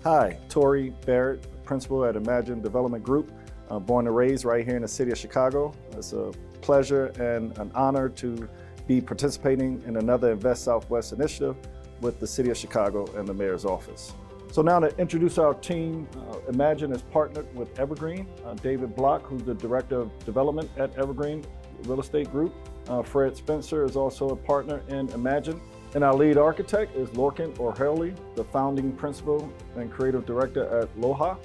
Hi, Tori Barrett, principal at Imagine Development Group, born and raised right here in the city of Chicago. It's a pleasure and an honor to be participating in another Invest Southwest initiative with the city of Chicago and the mayor's office. So now to introduce our team, Imagine is partnered with Evergreen, David Block, who's the Director of Development at Evergreen Real Estate Group. Fred Spencer is also a partner in Imagine. And our lead architect is Lorcan or Harley, the founding principal and creative director at LOHA,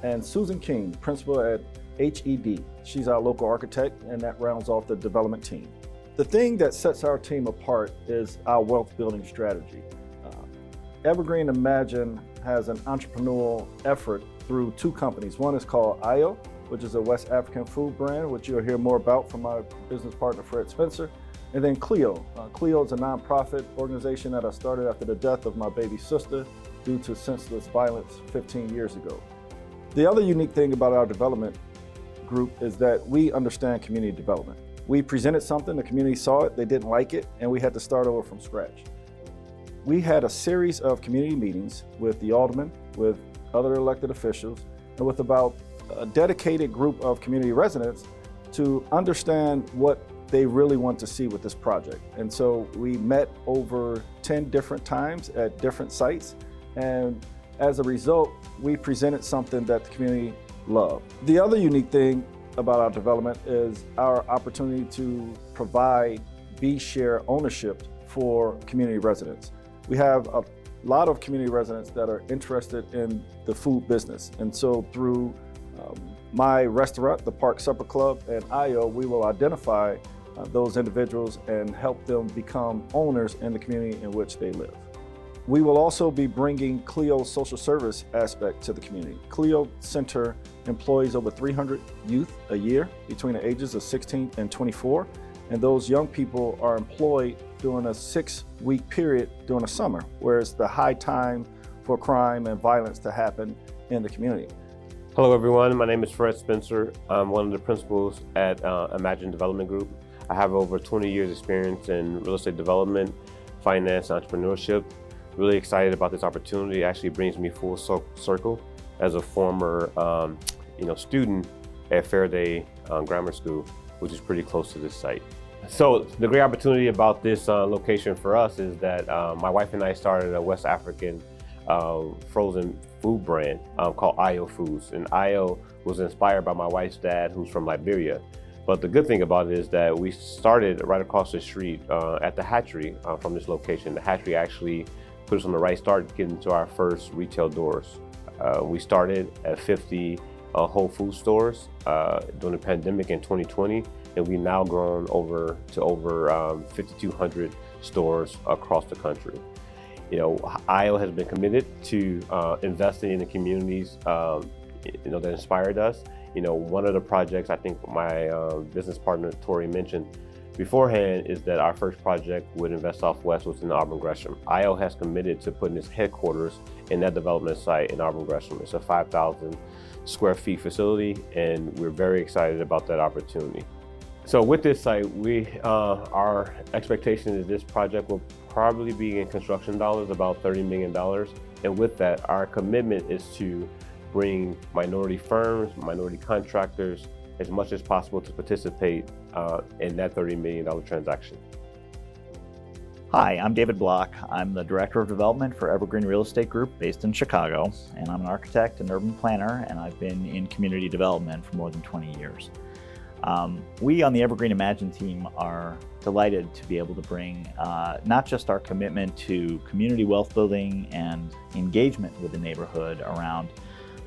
and Susan King, principal at HED. She's our local architect, and that rounds off the development team. The thing that sets our team apart is our wealth building strategy. Evergreen-Imagine has an entrepreneurial effort through two companies. One is called IO, which is a West African food brand, which you'll hear more about from our business partner, Fred Spencer. And then Clio. Clio is a nonprofit organization that I started after the death of my baby sister due to senseless violence 15 years ago. The other unique thing about our development group is that we understand community development. We presented something, the community saw it, they didn't like it, and we had to start over from scratch. We had a series of community meetings with the aldermen, with other elected officials, and with about a dedicated group of community residents to understand what they really want to see with this project. And so we met over 10 different times at different sites. And as a result, we presented something that the community loved. The other unique thing about our development is our opportunity to provide B-share ownership for community residents. We have a lot of community residents that are interested in the food business. And so through my restaurant, the Park Supper Club, and IO, we will identify those individuals and help them become owners in the community in which they live. We will also be bringing Clio's social service aspect to the community. Clio Center employs over 300 youth a year between the ages of 16 and 24, and those young people are employed during a 6-week period during the summer, where it's the high time for crime and violence to happen in the community. Hello everyone, my name is Fred Spencer. I'm one of the principals at Imagine Development Group. I have over 20 years experience in real estate development, finance, and entrepreneurship. Really excited about this opportunity. It actually brings me full circle as a former student at Faraday Grammar School, which is pretty close to this site. So the great opportunity about this location for us is that my wife and I started a West African frozen food brand called IO Foods. And IO was inspired by my wife's dad, who's from Liberia. But the good thing about it is that we started right across the street at the hatchery from this location. The hatchery actually put us on the right start getting to our first retail doors. We started at 50 Whole Food stores during the pandemic in 2020, and we've now grown over 5,200 stores across the country. IO has been committed to investing in the communities that inspired us. One of the projects I think my business partner Tori mentioned beforehand is that our first project with Invest Southwest was in Auburn Gresham. IO has committed to putting its headquarters in that development site in Auburn Gresham. It's a 5,000 square feet facility, and we're very excited about that opportunity. So with this site, our expectation is this project will probably be in construction dollars about $30 million. And with that, our commitment is to bring minority firms, minority contractors, as much as possible to participate in that $30 million transaction. Hi, I'm David Block. I'm the Director of Development for Evergreen Real Estate Group based in Chicago, and I'm an architect and urban planner, and I've been in community development for more than 20 years. We on the Evergreen-Imagine team are delighted to be able to bring not just our commitment to community wealth building and engagement with the neighborhood around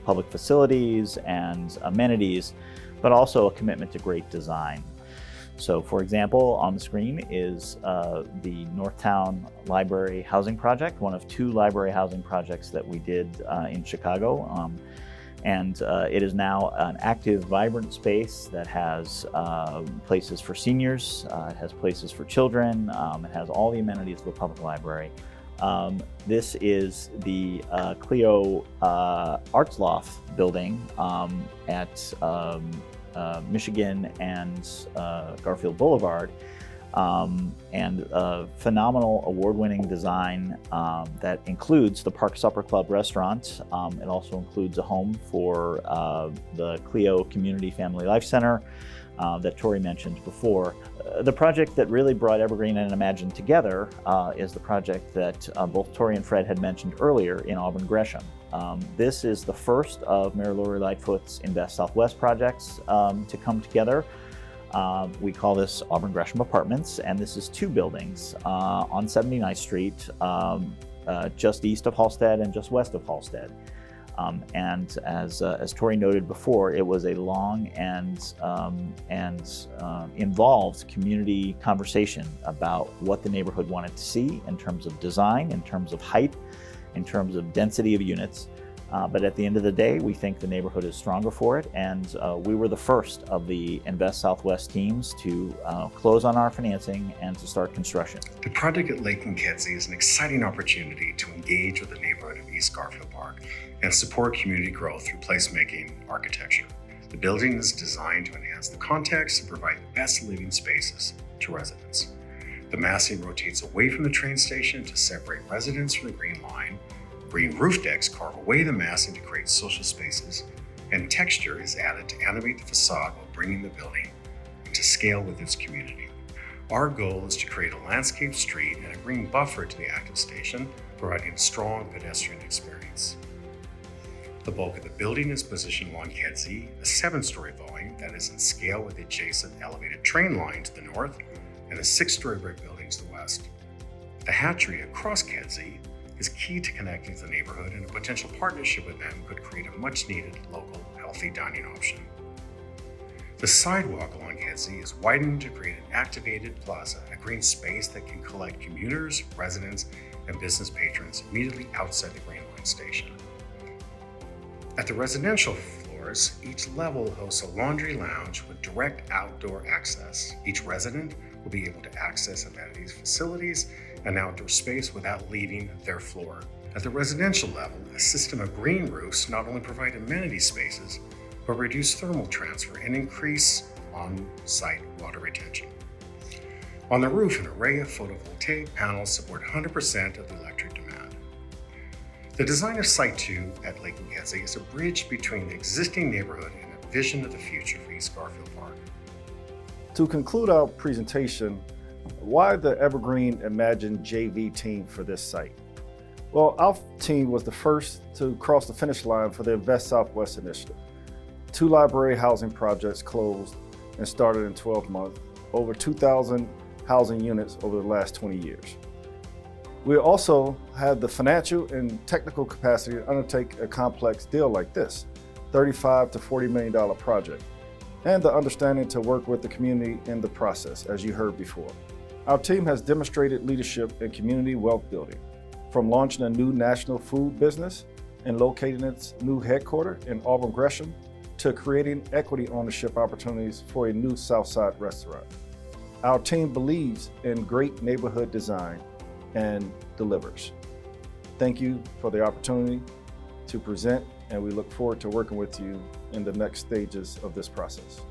public facilities and amenities, but also a commitment to great design. So for example, on the screen is the Northtown Library Housing Project, one of 2 library housing projects that we did in Chicago. It is now an active, vibrant space that has places for seniors, it has places for children, it has all the amenities of a public library. This is the Clio Arts Loft building at Michigan and Garfield Boulevard. and a phenomenal award-winning design that includes the Park Supper Club restaurant. It also includes a home for the Clio Community Family Life Center that Tori mentioned before. The project that really brought Evergreen and Imagine together is the project that both Tori and Fred had mentioned earlier in Auburn Gresham. This is the first of Mayor Lori Lightfoot's Invest Southwest projects to come together. We call this Auburn Gresham Apartments, and this is 2 buildings on 79th Street, just east of Halstead and just west of Halstead. And as Tori noted before, it was a long and involved community conversation about what the neighborhood wanted to see in terms of design, in terms of height, in terms of density of units. But at the end of the day, we think the neighborhood is stronger for it, and we were the first of the Invest Southwest teams to close on our financing and to start construction. The project at Lake and Kedzie is an exciting opportunity to engage with the neighborhood of East Garfield Park and support community growth through placemaking architecture. The building is designed to enhance the context and provide the best living spaces to residents. The massing rotates away from the train station to separate residents from the Green Line. Green roof decks carve away the massing to create social spaces, and texture is added to animate the facade while bringing the building into scale with its community. Our goal is to create a landscape street and a green buffer to the active station, providing a strong pedestrian experience. The bulk of the building is positioned along Kedzie, a 7-story volume that is in scale with the adjacent elevated train line to the north and a 6-story brick building to the west. The hatchery across Kedzie is key to connecting to the neighborhood, and a potential partnership with them could create a much-needed local healthy dining option. The sidewalk along Kedzie is widened to create an activated plaza, a green space that can collect commuters, residents, and business patrons immediately outside the Green Line station. At the residential floors, each level hosts a laundry lounge with direct outdoor access. Each resident will be able to access amenities, facilities, and outdoor space without leaving their floor. At the residential level, a system of green roofs not only provide amenity spaces, but reduce thermal transfer and increase on-site water retention. On the roof, an array of photovoltaic panels support 100% of the electric demand. The design of Site 2 at Lake and Kedzie is a bridge between the existing neighborhood and a vision of the future for East Garfield Park. To conclude our presentation, why the Evergreen-Imagine JV team for this site? Well, our team was the first to cross the finish line for the Invest Southwest initiative. 2 library housing projects closed and started in 12 months, over 2,000 housing units over the last 20 years. We also had the financial and technical capacity to undertake a complex deal like this, $35 to $40 million project, and the understanding to work with the community in the process, as you heard before. Our team has demonstrated leadership in community wealth building, from launching a new national food business and locating its new headquarters in Auburn Gresham, to creating equity ownership opportunities for a new Southside restaurant. Our team believes in great neighborhood design and delivers. Thank you for the opportunity to present, and we look forward to working with you in the next stages of this process.